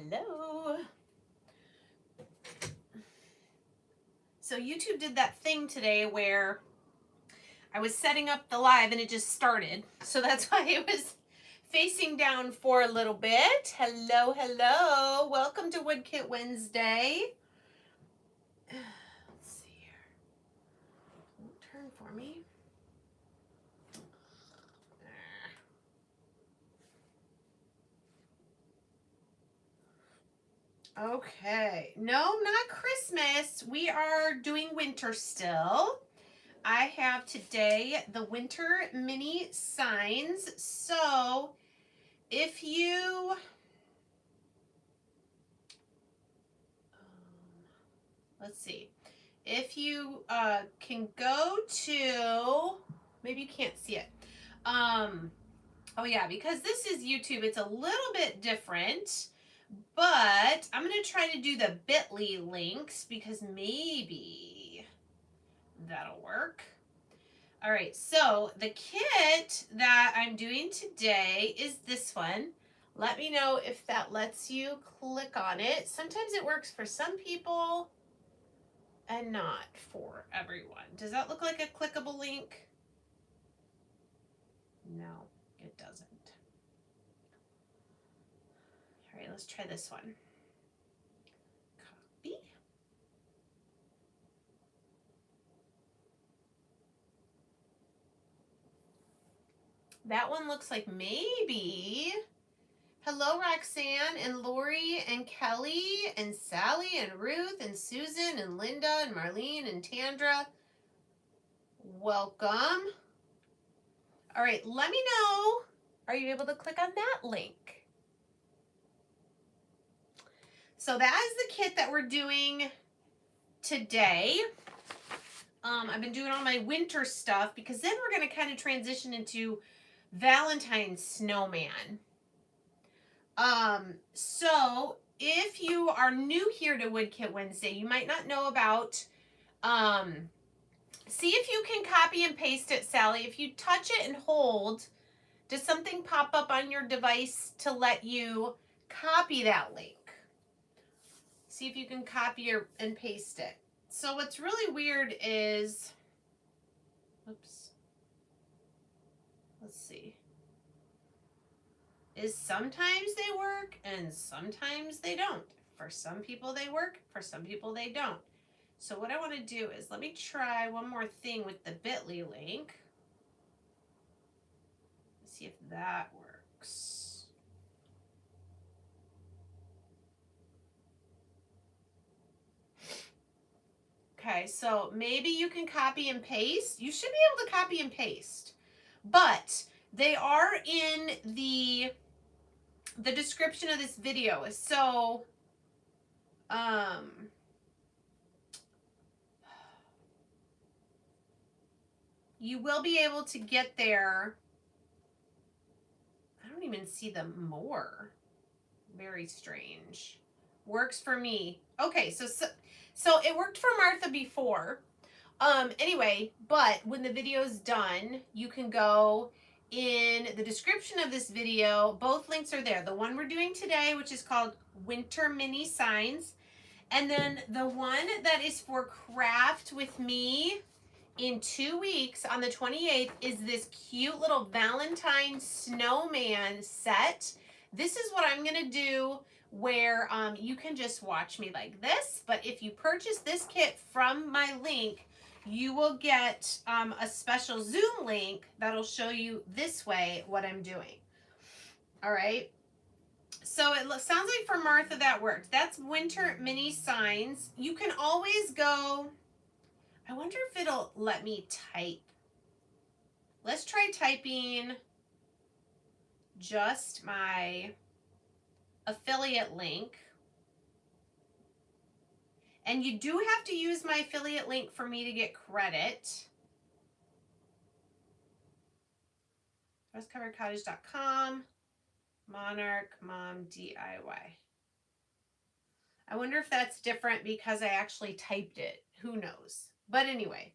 Hello. So YouTube did that thing today where I was setting up the live and it just started. So that's why it was facing down for a little bit. Hello, hello. Welcome to Woodkit Wednesday. Let's see here. Won't turn for me. Okay. No, not Christmas. We are doing winter still. I have today the winter mini signs. So if you let's see, if you can go to, maybe you can't see it. Oh yeah, because this is YouTube, it's a little bit different, but I'm going to try to do the bit.ly links because maybe that'll work. All right, so the kit that I'm doing today is this one. Let me know if that lets you click on it. Sometimes it works for some people and not for everyone. Does that look like a clickable link? No, it doesn't. All right, let's try this one. Copy. That one looks like maybe. Hello, Roxanne and Lori and Kelly and Sally and Ruth and Susan and Linda and Marlene and Tandra. Welcome. All right, let me know. Are you able to click on that link? So that is the kit that we're doing today. I've been doing all my winter stuff because then we're going to kind of transition into Valentine Snowman. So if you are new here to Woodkit Wednesday, you might not know about, see if you can copy and paste it, Sally. If you touch it and hold, does something pop up on your device to let you copy that link? See if you can copy and paste it. So what's really weird is, oops, let's see, is sometimes they work and sometimes they don't. For some people they work, for some people they don't. So what I want to do is, let me try one more thing with the bit.ly link. Let's see if that works. Okay, so maybe you can copy and paste. You should be able to copy and paste, but they are in the description of this video. So, you will be able to get there. I don't even see them more. Very strange. Works for me. Okay, so it worked for Martha before. Anyway, but when the video's done, you can go in the description of this video. Both links are there. The one we're doing today, which is called Winter Mini Signs, and then the one that is for Craft with Me in 2 weeks on the 28th is this cute little Valentine Snowman set. This is what I'm going to do where you can just watch me like this. But if you purchase this kit from my link, you will get a special Zoom link that'll show you this way what I'm doing. All right. So it sounds like for Martha that worked. That's Winter Mini Signs. You can always go, I wonder if it'll let me type. Let's try typing just my affiliate link. And you do have to use my affiliate link for me to get credit. RestCoveredCottage.com, Monarch Mom DIY. I wonder if that's different because I actually typed it. Who knows? But anyway,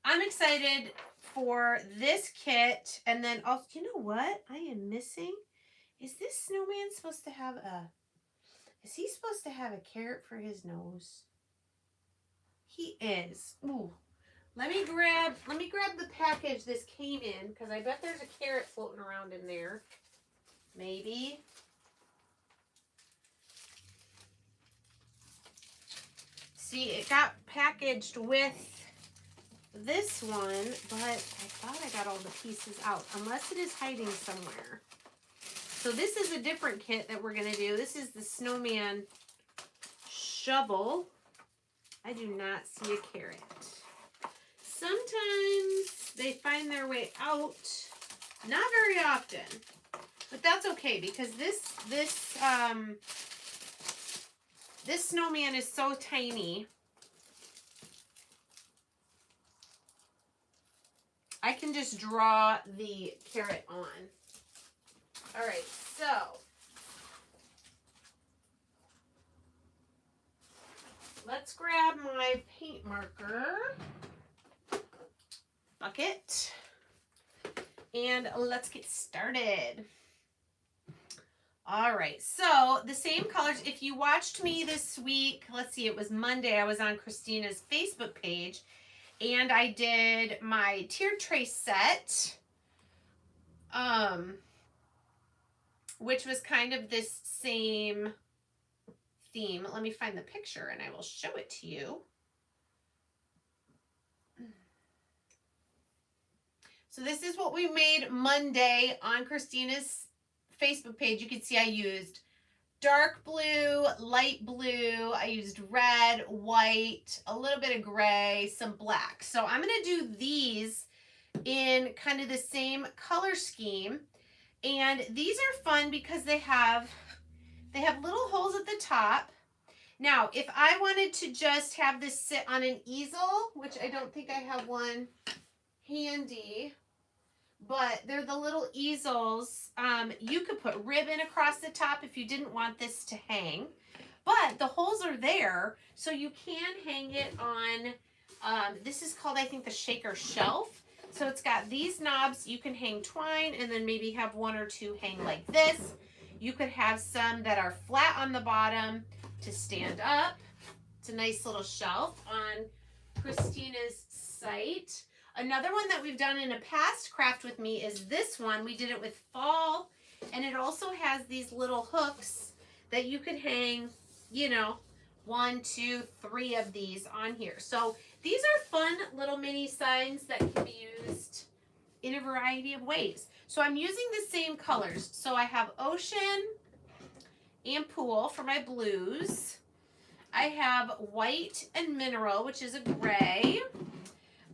I'm excited for this kit. And then also, you know what I am missing? Is this snowman supposed to have a, Is he supposed to have a carrot for his nose? He is. Ooh. Let me grab the package this came in, because I bet there's a carrot floating around in there. Maybe. See, it got packaged with this one, but I thought I got all the pieces out, unless it is hiding somewhere. So this is a different kit that we're going to do. This is the Snowman shovel. I do not see a carrot. Sometimes they find their way out. Not very often. But that's okay, because this snowman is so tiny. I can just draw the carrot on. All right, so let's grab my paint marker bucket and let's get started. All right, so the same colors. If you watched me this week, let's see, it was Monday, I was on Christina's Facebook page and I did my tiered tray set, which was kind of this same theme. Let me find the picture and I will show it to you. So this is what we made Monday on Christina's Facebook page. You can see I used dark blue, light blue, I used red, white, a little bit of gray, some black. So I'm going to do these in kind of the same color scheme. And these are fun because they have little holes at the top. Now, if I wanted to just have this sit on an easel, which I don't think I have one handy, but they're the little easels. You could put ribbon across the top if you didn't want this to hang. But the holes are there, so you can hang it on, this is called, I think, the shaker shelf. So it's got these knobs. You can hang twine and then maybe have one or two hang like this. You could have some that are flat on the bottom to stand up. It's a nice little shelf on Christina's site. Another one that we've done in a past craft with me is this one. We did it with fall, and it also has these little hooks that you could hang, you know, 1, 2, 3 of these on here. So these are fun little mini signs that can be used in a variety of ways. So I'm using the same colors. So I have ocean and pool for my blues. I have white and mineral, which is a gray.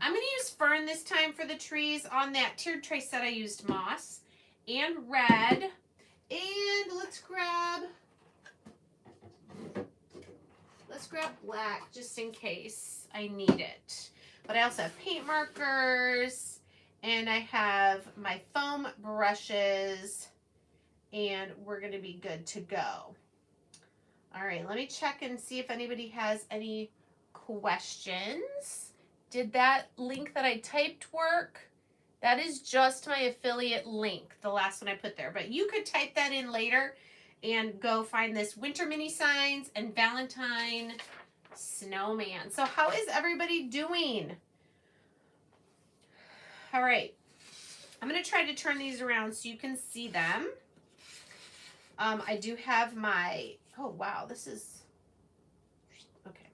I'm going to use fern this time for the trees. On that tiered tray set, I used moss and red. And let's grab black just in case I need it. But I also have paint markers and I have my foam brushes and we're going to be good to go. All right, let me check and see if anybody has any questions. Did that link that I typed work? That is just my affiliate link, the last one I put there. But you could type that in later and go find this Winter Mini Signs and Valentine Snowman. So how is everybody doing? All right. I'm going to try to turn these around so you can see them. I do have my, oh wow, this is, okay,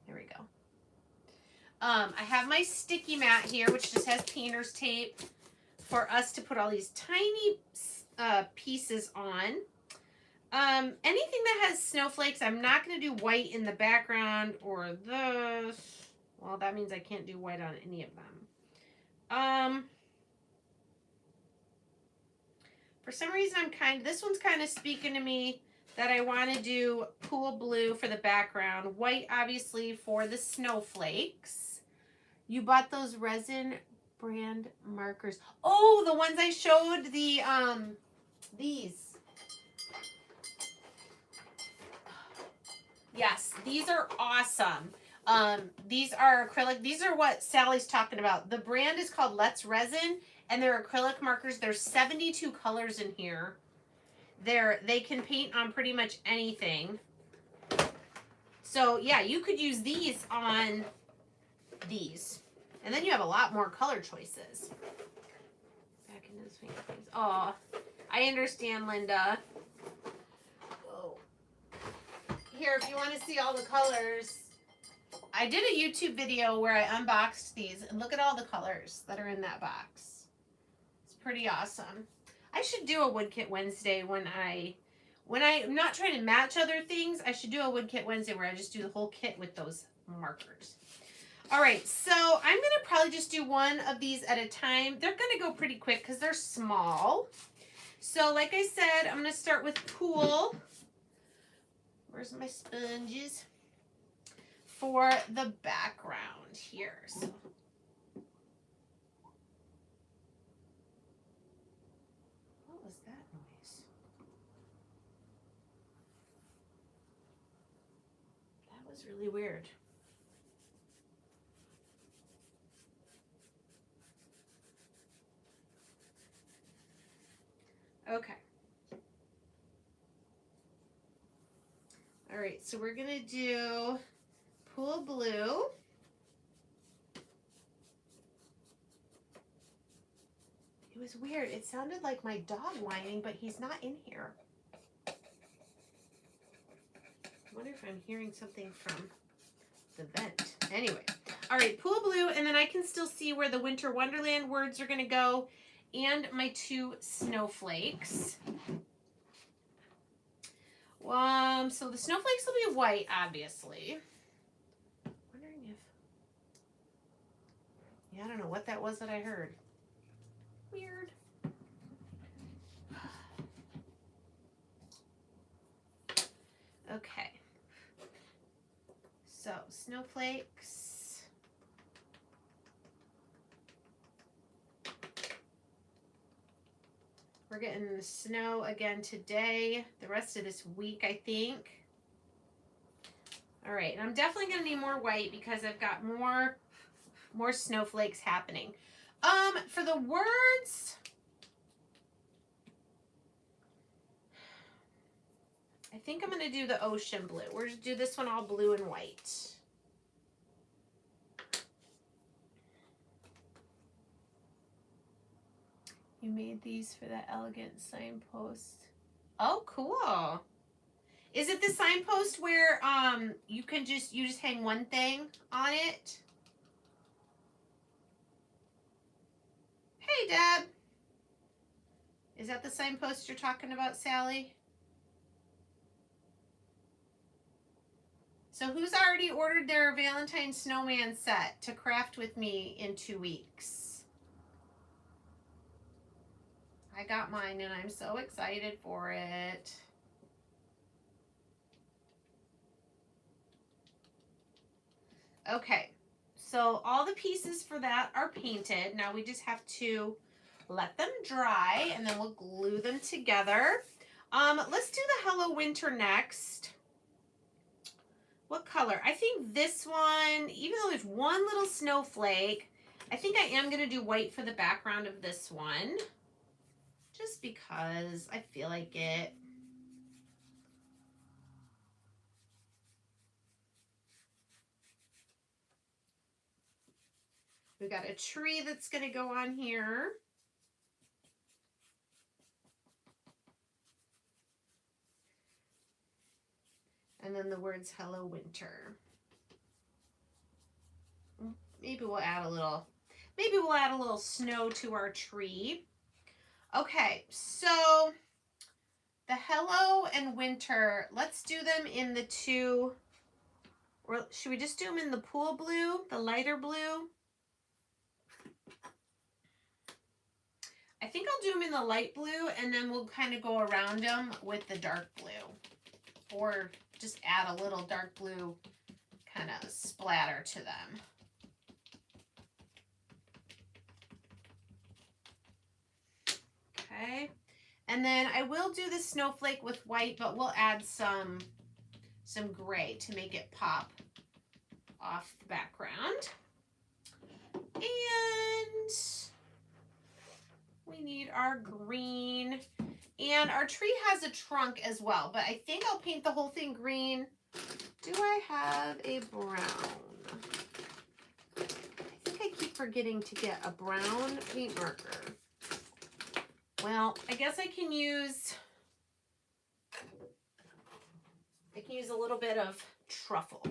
there we go. I have my sticky mat here, which just has painter's tape for us to put all these tiny pieces on. Anything that has snowflakes, I'm not going to do white in the background or this. Well, that means I can't do white on any of them. For some reason, this one's kind of speaking to me that I want to do pool blue for the background. White, obviously, for the snowflakes. You bought those resin brand markers. Oh, the ones I showed, these. Yes, these are awesome. These are acrylic. These are what Sally's talking about. The brand is called Let's Resin, and they're acrylic markers. There's 72 colors in here. They can paint on pretty much anything. So yeah, you could use these on these. And then you have a lot more color choices. Back into the swing of things. Oh, I understand, Linda. Oh. Here, if you want to see all the colors, I did a YouTube video where I unboxed these, and look at all the colors that are in that box. It's pretty awesome. I should do a Wood Kit Wednesday when I'm not trying to match other things. I should do a Wood Kit Wednesday where I just do the whole kit with those markers. All right, so I'm going to probably just do one of these at a time. They're going to go pretty quick because they're small. So like I said, I'm going to start with Pool. Where's my sponges? For the background here. So. What was that noise? That was really weird. Okay. All right, so we're gonna do Pool Blue. It was weird. It sounded like my dog whining, but he's not in here. I wonder if I'm hearing something from the vent. Anyway, all right, Pool Blue, and then I can still see where the Winter Wonderland words are gonna go, and my 2 snowflakes. So the snowflakes will be white, obviously. Wondering if, yeah, I don't know what that was that I heard. Weird. Okay. So snowflakes. We're getting snow again today, the rest of this week, I think. All right, and I'm definitely going to need more white because I've got more snowflakes happening. For the words, I think I'm going to do the ocean blue. We're going to do this one all blue and white. You made these for that elegant signpost. Oh, cool. Is it the signpost where you just hang one thing on it? Hey, Deb. Is that the signpost you're talking about, Sally? So who's already ordered their Valentine Snowman set to craft with me in 2 weeks? I got mine and I'm so excited for it. Okay, so all the pieces for that are painted. Now we just have to let them dry and then we'll glue them together. Let's do the Hello Winter next. What color? I think this one, even though there's one little snowflake, I think I am going to do white for the background of this one. Just because I feel like it. We got a tree that's going to go on here. And then the words Hello Winter. Maybe we'll add a little snow to our tree. Okay, so the Hello and Winter, let's do them in the 2, or should we just do them in the Pool Blue, the lighter blue? I think I'll do them in the light blue and then we'll kind of go around them with the dark blue. Or just add a little dark blue kind of splatter to them. Okay. And then I will do the snowflake with white, but we'll add some gray to make it pop off the background. And we need our green. And our tree has a trunk as well, but I think I'll paint the whole thing green. Do I have a brown? I think I keep forgetting to get a brown paint marker. Well, I guess I can use a little bit of truffle.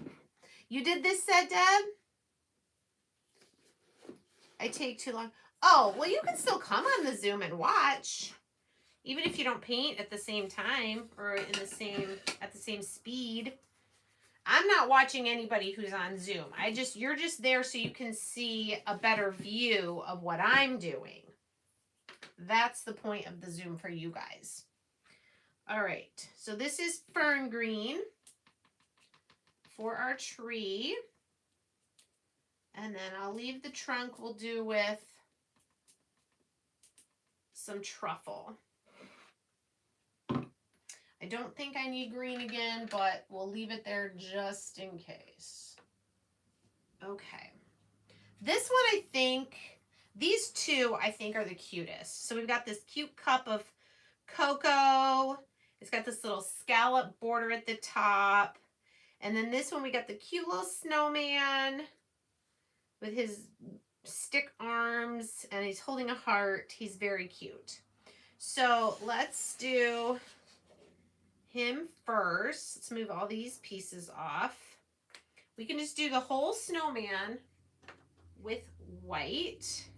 You did this set, Deb? I take too long. Oh, well, you can still come on the Zoom and watch. Even if you don't paint at the same time or at the same speed. I'm not watching anybody who's on Zoom. You're just there so you can see a better view of what I'm doing. That's the point of the Zoom for you guys. All right, so this is fern green for our tree. And then I'll leave the trunk we'll do with some truffle. I don't think I need green again, but we'll leave it there just in case. Okay. This one, I think, these two, I think, are the cutest. So we've got this cute cup of cocoa. It's got this little scallop border at the top. And then this one, we got the cute little snowman with his stick arms, and he's holding a heart. He's very cute. So let's do him first. Let's move all these pieces off. We can just do the whole snowman with white.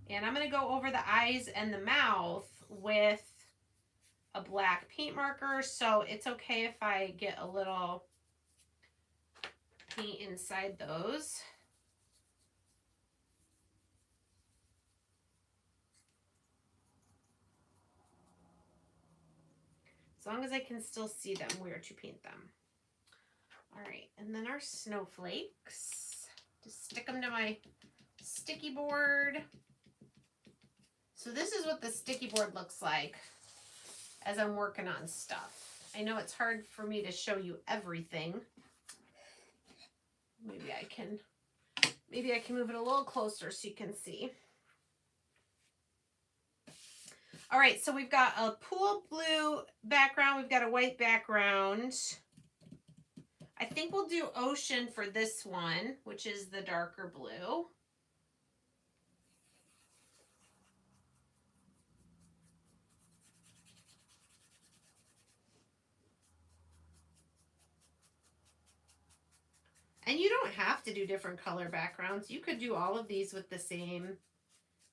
And I'm going to go over the eyes and the mouth with a black paint marker. So it's okay if I get a little paint inside those. As long as I can still see them, where to paint them. All right, and then our snowflakes. Just stick them to my sticky board. So this is what the sticky board looks like as I'm working on stuff. I know it's hard for me to show you everything. Maybe I can move it a little closer so you can see. All right, so we've got a pool blue background. We've got a white background. I think we'll do ocean for this one, which is the darker blue. And you don't have to do different color backgrounds. You could do all of these with the same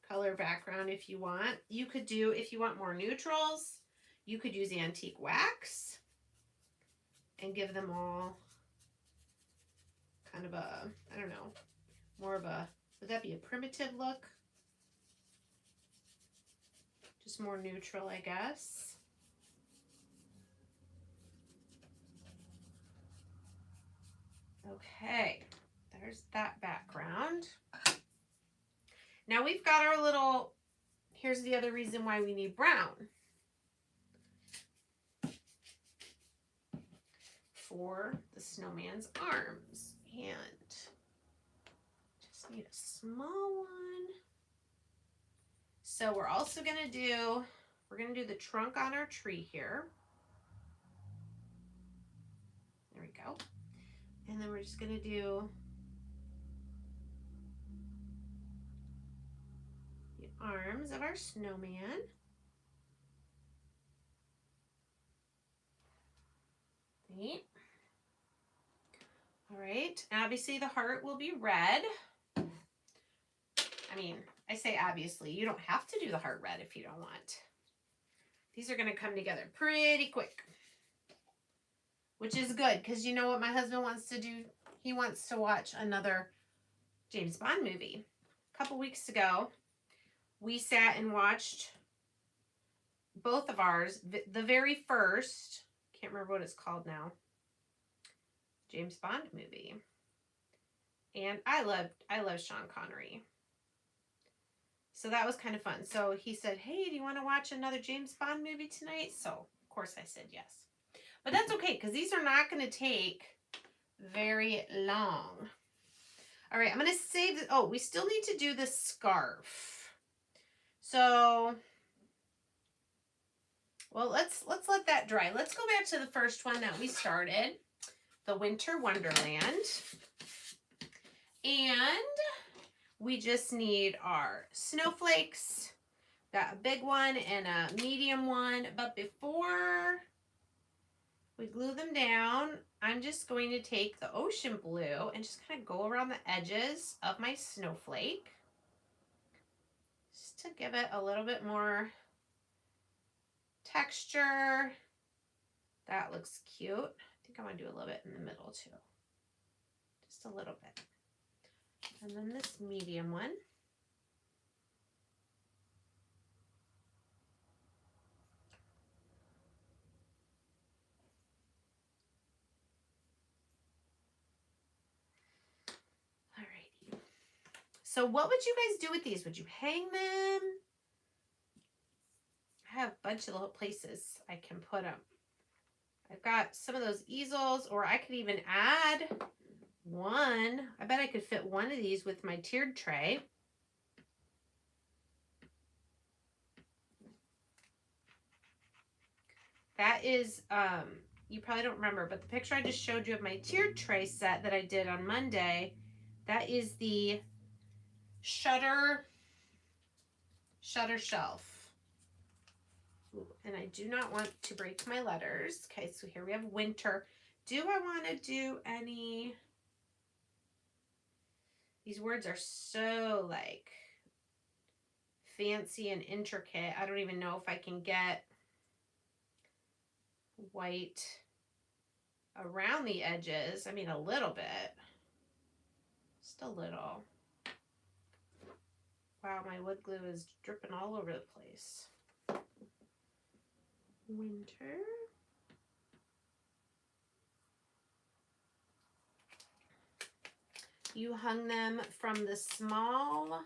color background if you want. You could do, if you want more neutrals, you could use antique wax and give them all kind of a, I don't know, more of a, would that be a primitive look? Just more neutral, I guess. Okay, there's that background. Now we've got our little, here's the other reason why we need brown. For the snowman's arms. And just need a small one. So we're also gonna do, the trunk on our tree here. There we go. And then we're just gonna do the arms of our snowman. Neat. All right, obviously the heart will be red. I mean, I say obviously, you don't have to do the heart red if you don't want. These are gonna come together pretty quick. Which is good, because you know what my husband wants to do? He wants to watch another James Bond movie. A couple weeks ago, we sat and watched both of ours. The very first, can't remember what it's called now, James Bond movie. And I love Sean Connery. So that was kind of fun. So he said, hey, do you want to watch another James Bond movie tonight? So, of course, I said yes. But that's okay, because these are not going to take very long. All right, I'm going to save this. Oh, we still need to do the scarf. So Well, let's let that dry. Let's go back to the first one that we started, the Winter Wonderland. And we just need our snowflakes. Got a big one and a medium one. But before we glue them down, I'm just going to take the ocean blue and just kind of go around the edges of my snowflake. Just to give it a little bit more texture. That looks cute. I think I want to do a little bit in the middle too. Just a little bit. And then this medium one. Alrighty. So what would you guys do with these? Would you hang them? I have a bunch of little places I can put them. I've got some of those easels, or I could even add one. I bet I could fit one of these with my tiered tray. That is, you probably don't remember, but the picture I just showed you of my tiered tray set that I did on Monday, that is the shutter shelf. Ooh, and I do not want to break my letters. Okay, so here we have winter. Do I want to do any... These words are so like fancy and intricate. I don't even know if I can get white around the edges. I mean, a little bit. Just a little. Wow, my wood glue is dripping all over the place. Winter. You hung them from the small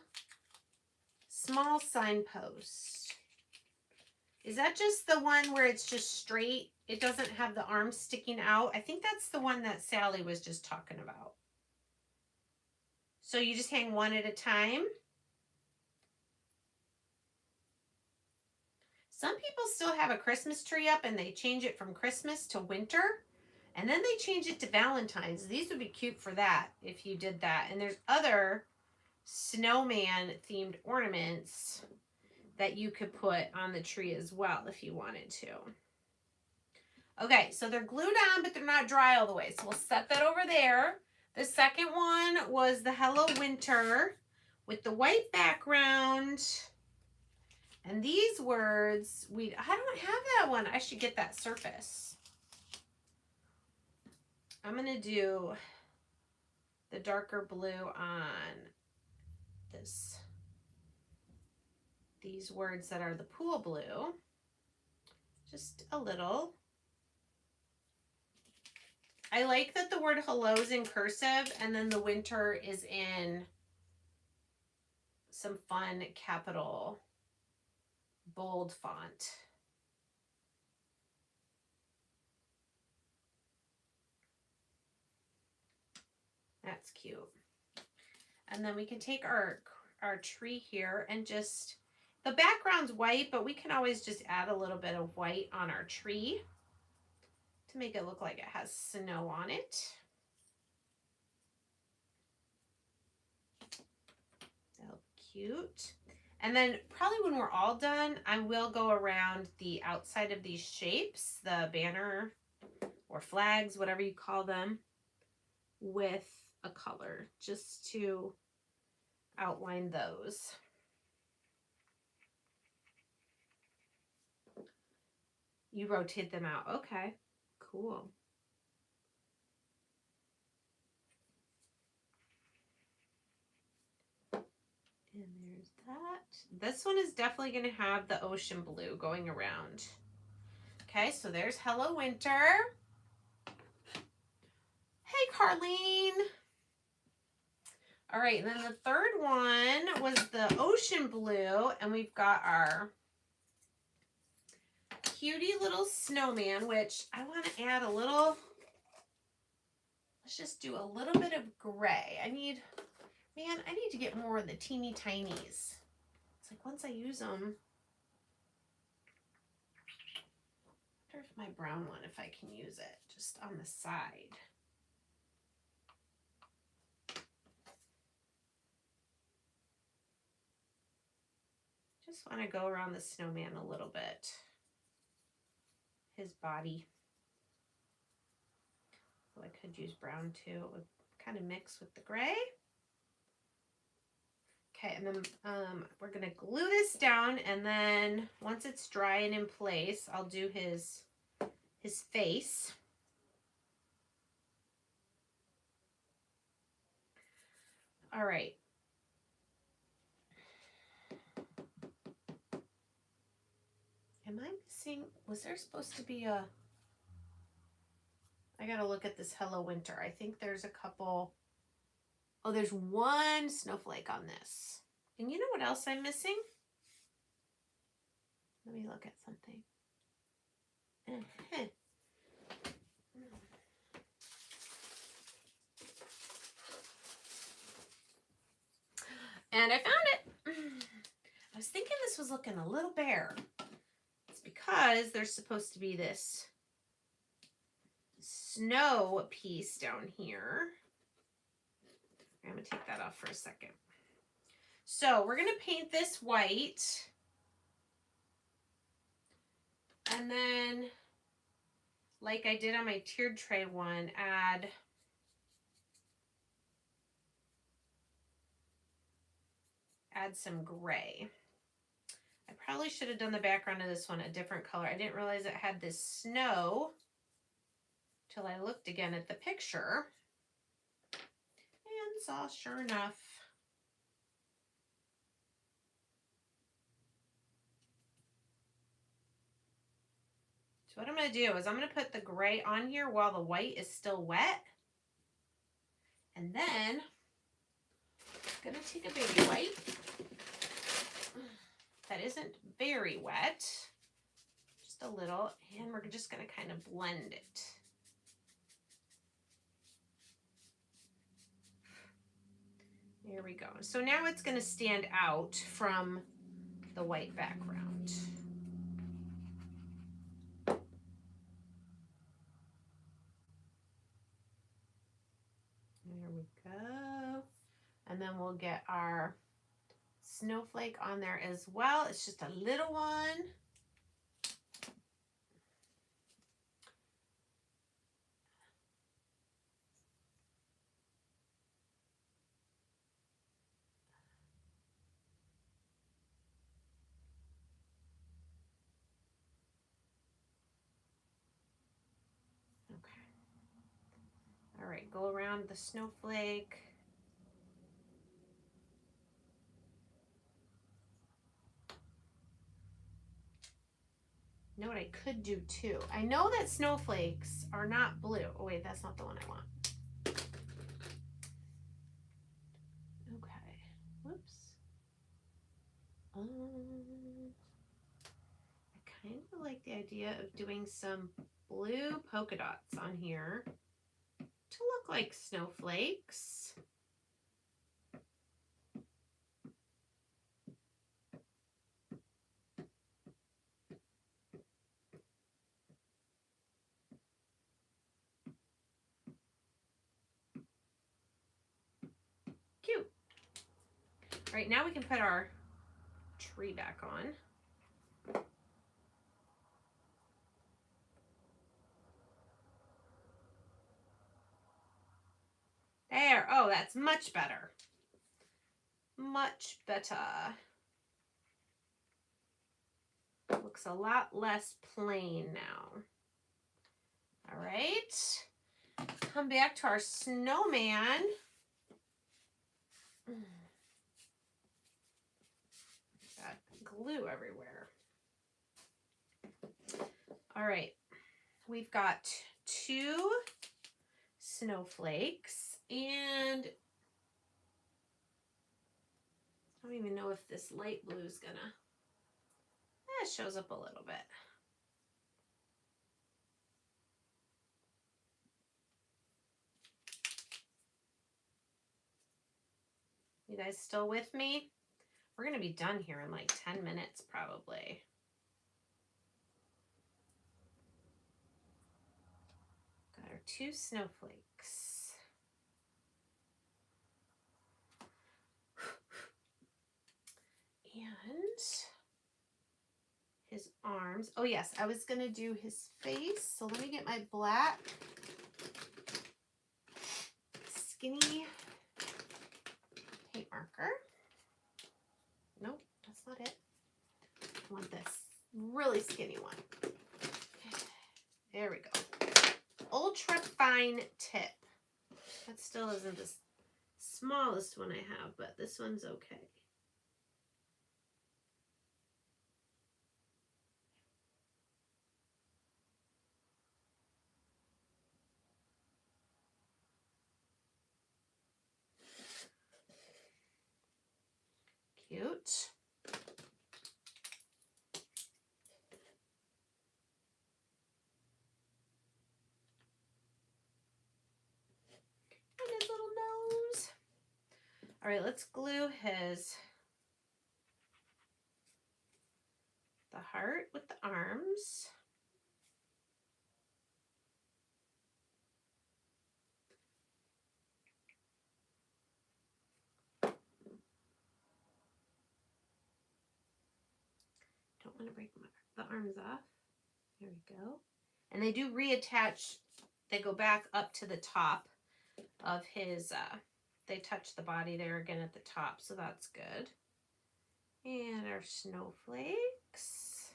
signpost. Is that just the one where it's just straight? It doesn't have the arms sticking out? I think that's the one that Sally was just talking about. So you just hang one at a time? Some people still have a Christmas tree up and they change it from Christmas to winter. And then they change it to Valentine's. These would be cute for that if you did that. And there's other snowman themed ornaments that you could put on the tree as well if you wanted to. Okay, so they're glued on, but they're not dry all the way. So we'll set that over there. The second one was the Hello Winter with the white background. And these words, I don't have that one. I should get that surface. I'm going to do the darker blue on these words that are the pool blue. Just a little. I like that the word hello is in cursive and then the winter is in some fun capital bold font. That's cute. And then we can take our tree here and just, the background's white, but we can always just add a little bit of white on our tree to make it look like it has snow on it. So cute. And then probably when we're all done, I will go around the outside of these shapes, the banner or flags, whatever you call them, with a color just to outline those. You rotate them out. Okay, cool. And there's that. This one is definitely going to have the ocean blue going around. Okay, so there's Hello Winter. Hey, Carlene. All right, and then the third one was the ocean blue, and we've got our cutie little snowman, which I want to add a little, let's just do a little bit of gray. I need to get more of the teeny tinies. It's like once I use them, wonder if my brown one, if I can use it just on the side. Just want to go around the snowman a little bit. His body. So I could use brown too. It would kind of mix with the gray. Okay, and then we're gonna glue this down, and then once it's dry and in place, I'll do his face. All right. Am I missing? Was there supposed to be a? I gotta look at this Hello Winter. I think there's a couple. Oh, there's one snowflake on this. And you know what else I'm missing? Let me look at something. And I found it. I was thinking this was looking a little bare. It's because there's supposed to be this snow piece down here. I'm going to take that off for a second. So we're going to paint this white. And then, like I did on my tiered tray one, add some gray. I probably should have done the background of this one a different color. I didn't realize it had this snow till I looked again at the picture and saw, sure enough, so what I'm going to do is I'm going to put the gray on here while the white is still wet, and then I'm going to take a baby wipe that isn't very wet, just a little, and we're just going to kind of blend it. There we go. So now it's going to stand out from the white background. There we go. And then we'll get our snowflake on there as well. It's just a little one. Okay. All right, go around the snowflake. You know what I could do too? I know that snowflakes are not blue. Oh wait, that's not the one I want. Okay. Whoops. I kind of like the idea of doing some blue polka dots on here to look like snowflakes. Cute. All right, now we can put our tree back on. There. Oh, that's much better. Much better. Looks a lot less plain now. All right. Come back to our snowman. Got glue everywhere. All right. We've got 2 snowflakes, and I don't even know if this light blue is gonna, it shows up a little bit. You guys still with me? We're gonna be done here in like 10 minutes probably. 2 snowflakes. And his arms. Oh yes, I was gonna do his face. So let me get my black skinny paint marker. Nope, that's not it. I want this really skinny one. There we go. Ultra fine tip. That still isn't the smallest one I have, but this one's okay. Cute. And his little nose. All right, let's glue the heart with the arms. Don't want to break the arms off. There we go. And they do reattach. They go back up to the top of his, they touch the body there again at the top, so that's good. And our snowflakes.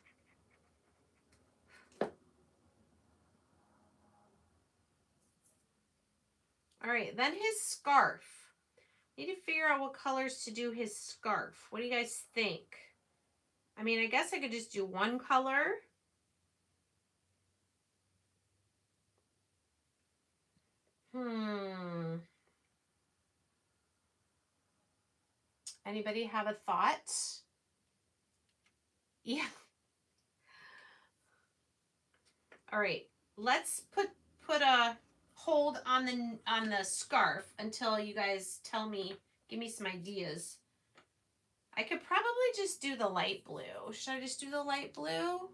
All right, then his scarf. Need to figure out what colors to do his scarf. What do you guys think? I mean, I guess I could just do one color. Anybody have a thought? Yeah. All right. Let's put a hold on the scarf until you guys tell me, give me some ideas. I could probably just do the light blue. Should I just do the light blue?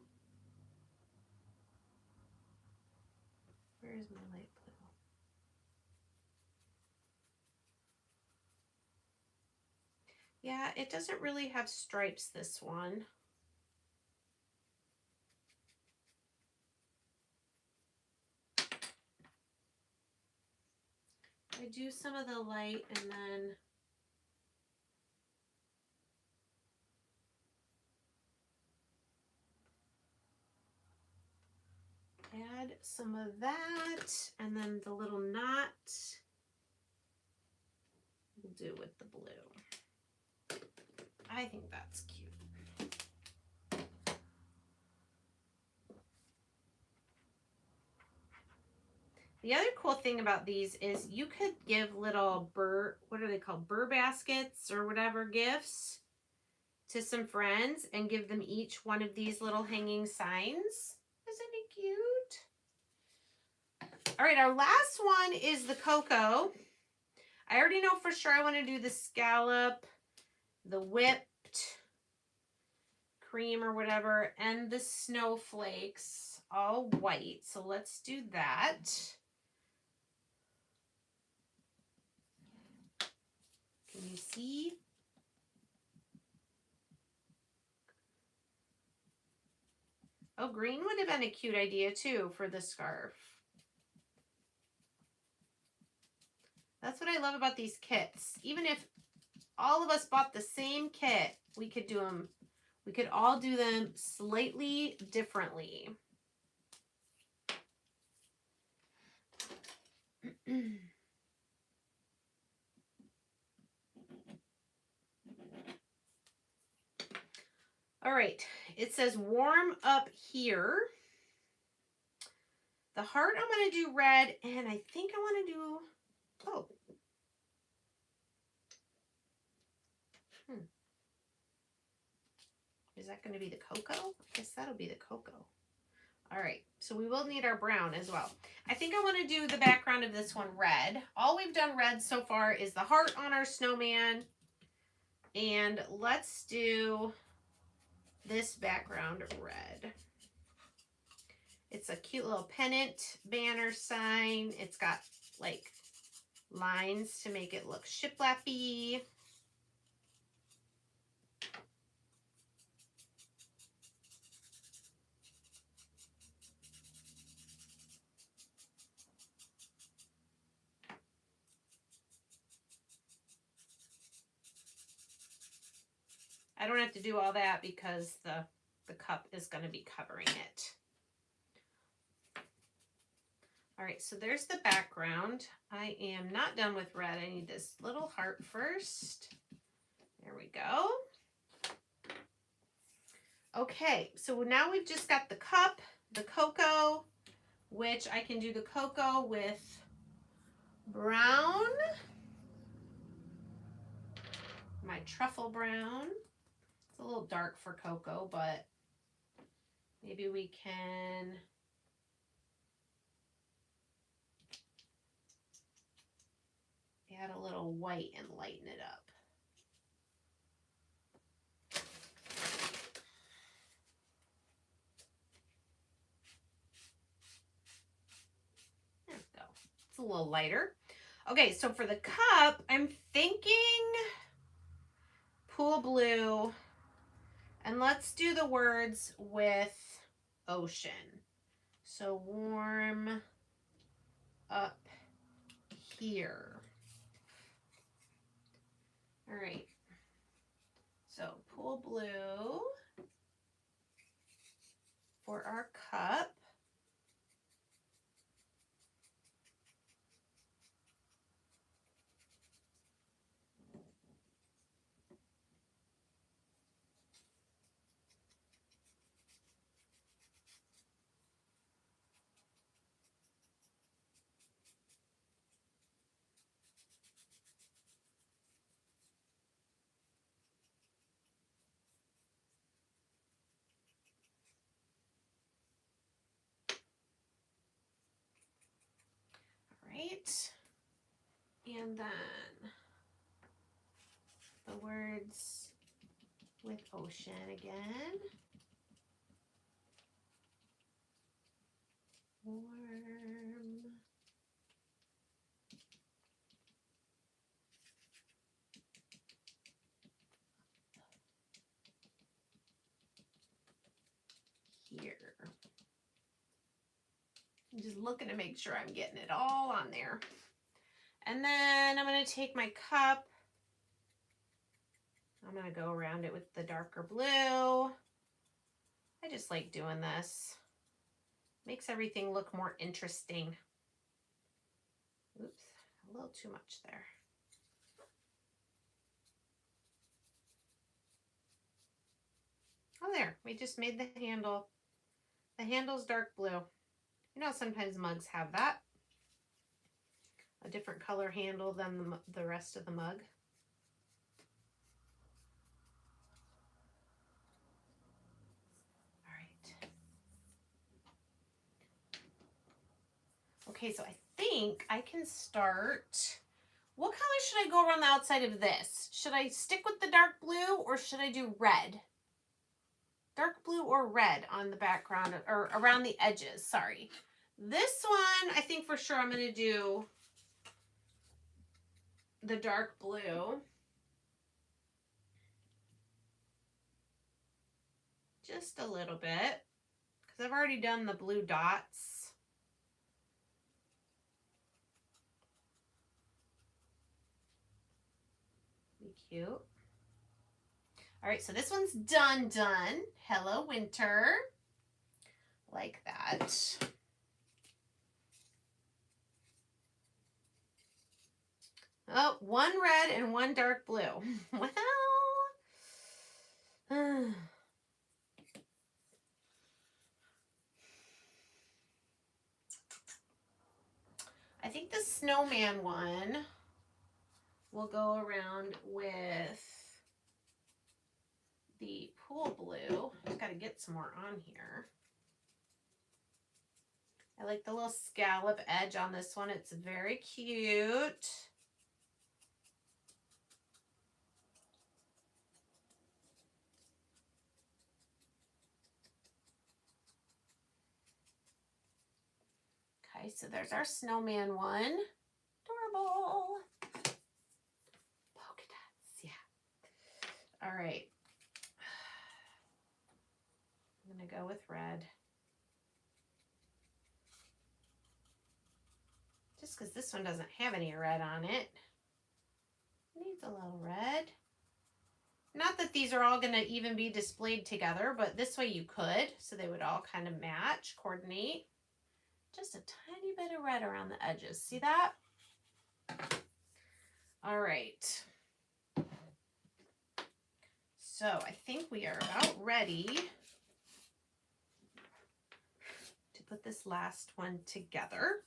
Where is my light blue? Yeah, it doesn't really have stripes, this one. I do some of the light and then add some of that, and then the little knot we'll do with the blue. I think that's cute. The other cool thing about these is you could give little what are they called? Burr baskets or whatever gifts to some friends and give them each one of these little hanging signs. Isn't it cute? All right, our last one is the cocoa. I already know for sure I want to do the scallop, the whipped cream or whatever, and the snowflakes, all white. So let's do that. Can you see? Oh, green would have been a cute idea too for the scarf. That's what I love about these kits. Even if all of us bought the same kit, we could do them. We could all do them slightly differently. All right, it says warm up here. The heart I'm going to do red, and I think I want to do, oh. Is that going to be the cocoa? I guess that'll be the cocoa. All right, so we will need our brown as well. I think I want to do the background of this one red. All we've done red so far is the heart on our snowman. And let's do this background red. It's a cute little pennant banner sign. It's got like lines to make it look shiplappy. I don't have to do all that because the cup is going to be covering it. All right, so there's the background. I am not done with red. I need this little heart first. There we go. Okay, so now we've just got the cup, the cocoa, which I can do the cocoa with brown, my truffle brown. It's a little dark for cocoa, but maybe we can add a little white and lighten it up. There we go. It's a little lighter. Okay, so for the cup, I'm thinking pool blue, and let's do the words with ocean. So warm up here. All right. So pool blue for our cup. Right. And then the words with ocean again. Warm here. I'm just looking to make sure I'm getting it all on there. And then I'm going to take my cup. I'm going to go around it with the darker blue. I just like doing this. Makes everything look more interesting. Oops, a little too much there. Oh, there. We just made the handle. The handle's dark blue. You know, sometimes mugs have that. A different color handle than the rest of the mug. All right. Okay, so I think I can start. What color should I go around the outside of this? Should I stick with the dark blue or should I do red? Dark blue or red on the background or around the edges, sorry. This one, I think for sure I'm going to do the dark blue. Just a little bit, because I've already done the blue dots. Be cute. All right, so this one's done. Hello, winter. Like that. Oh, one red and one dark blue. Well, I think the snowman one will go around with the pool blue. Just got to get some more on here. I like the little scallop edge on this one. It's very cute. Okay, so there's our snowman one. Adorable. Polka dots, yeah. All right. I'm going to go with red. Just because this one doesn't have any red on it. Needs a little red. Not that these are all going to even be displayed together, but this way you could, so they would all kind of match, coordinate. Just a tiny bit of red around the edges. See that? All right. So I think we are about ready to put this last one together.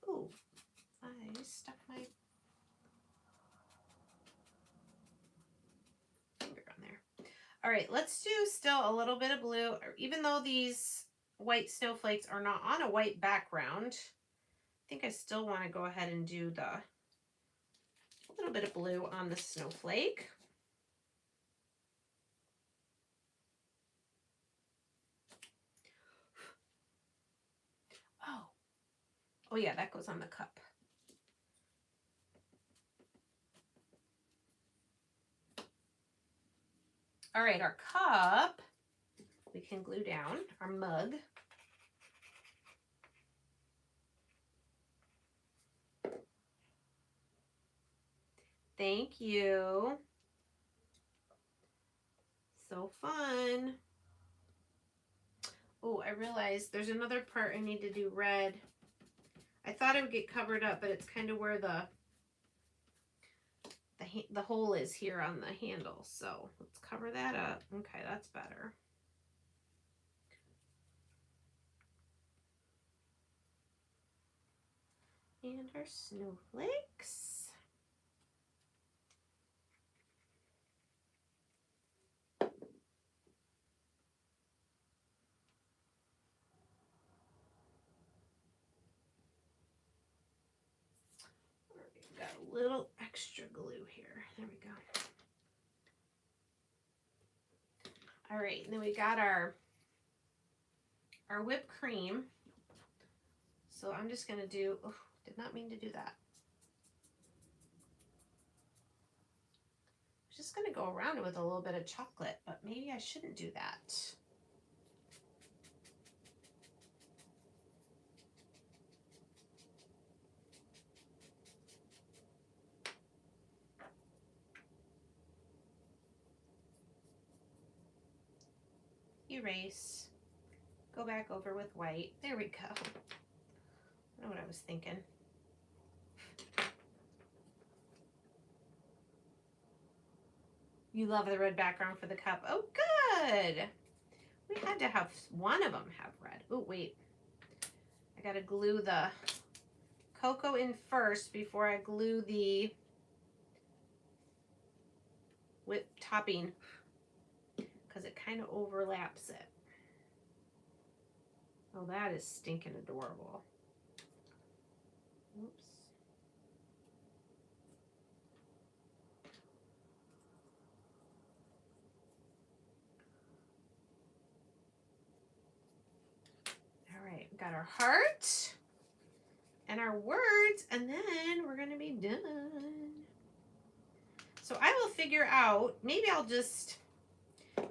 Ooh, I stuck my finger on there. All right, let's do still a little bit of blue. Even though these white snowflakes are not on a white background, I think I still want to go ahead and do a little bit of blue on the snowflake. Oh yeah, that goes on the cup. All right, our cup, we can glue down, our mug. Thank you. So fun. Oh, I realized there's another part I need to do red. I thought it would get covered up, but it's kind of where the hole is here on the handle. So let's cover that up. Okay, that's better. And our snowflakes. Got a little extra glue here. There we go. All right, and then we got our whipped cream. So I'm just gonna do, oh, did not mean to do that. I'm just gonna go around it with a little bit of chocolate, but maybe I shouldn't do that. Erase, go back over with white. There we go. I know what I was thinking. You love the red background for the cup. Oh, good. We had to have one of them have red. Oh, wait. I gotta glue the cocoa in first before I glue the whipped topping, because it kind of overlaps it. Oh, that is stinking adorable. Oops. All right, we got our heart and our words, and then we're gonna be done. So I will figure out, maybe I'll just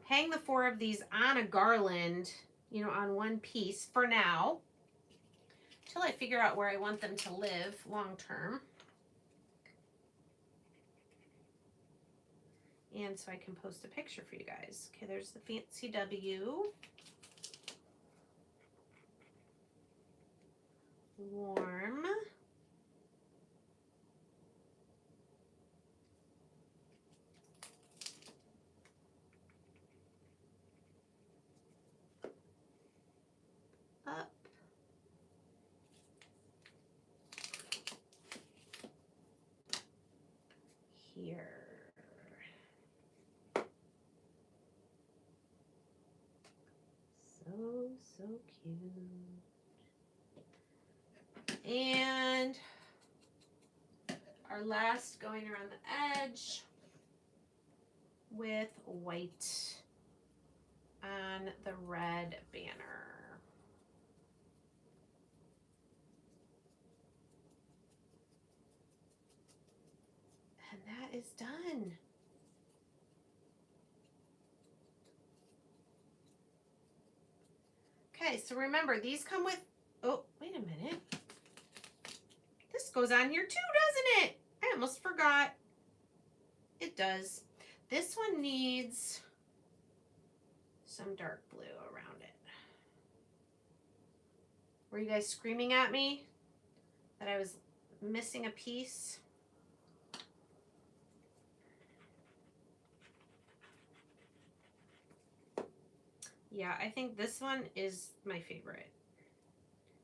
hang the 4 of these on a garland, you know, on one piece for now, till I figure out where I want them to live long term. And so I can post a picture for you guys. Okay, there's the fancy W. Warm. Up. Here. So cute. And our last going around the edge with white on the red banner. And that is done. Okay, so remember, these come with, oh, wait a minute. This goes on here too, doesn't it? I almost forgot. It does. This one needs some dark blue around it. Were you guys screaming at me that I was missing a piece? Yeah, I think this one is my favorite.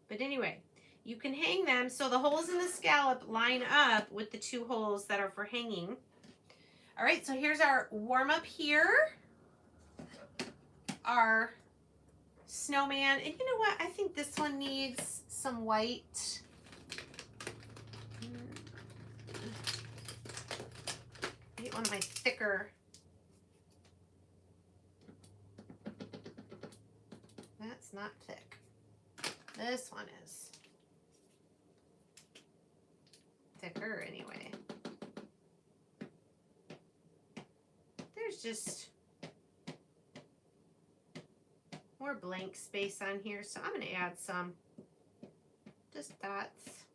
But anyway, you can hang them so the holes in the scallop line up with the two holes that are for hanging. All right, so here's our warm up here. Our snowman. And you know what? I think this one needs some white. Get one of my thicker. That's not thick. This one is thicker anyway. There's just more blank space on here, so I'm going to add some just dots,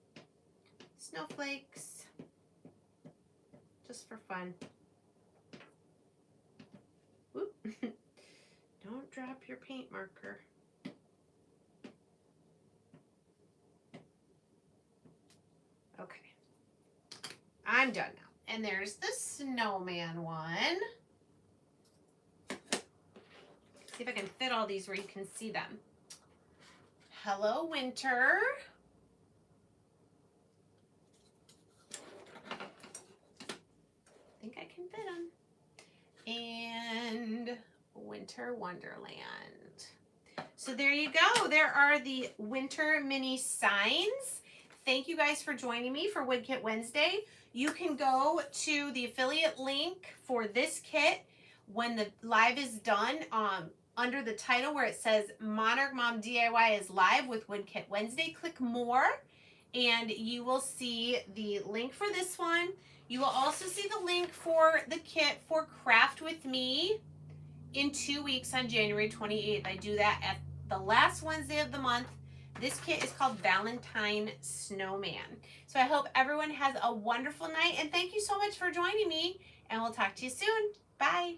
snowflakes, just for fun. Whoop. Don't drop your paint marker. Okay, I'm done now. And there's the snowman one. See if I can fit all these where you can see them. Hello, winter. I think I can fit them. And Winter Wonderland. So there you go. There are the winter mini signs. Thank you guys for joining me for Wood Kit Wednesday. You can go to the affiliate link for this kit when the live is done. Under the title where it says Monarch Mom DIY is live with Wood Kit Wednesday, click more and you will see the link for this one. You will also see the link for the kit for Craft With Me in 2 weeks on January 28th. I do that at the last Wednesday of the month. This kit is called Valentine Snowman. So I hope everyone has a wonderful night and thank you so much for joining me and we'll talk to you soon. Bye.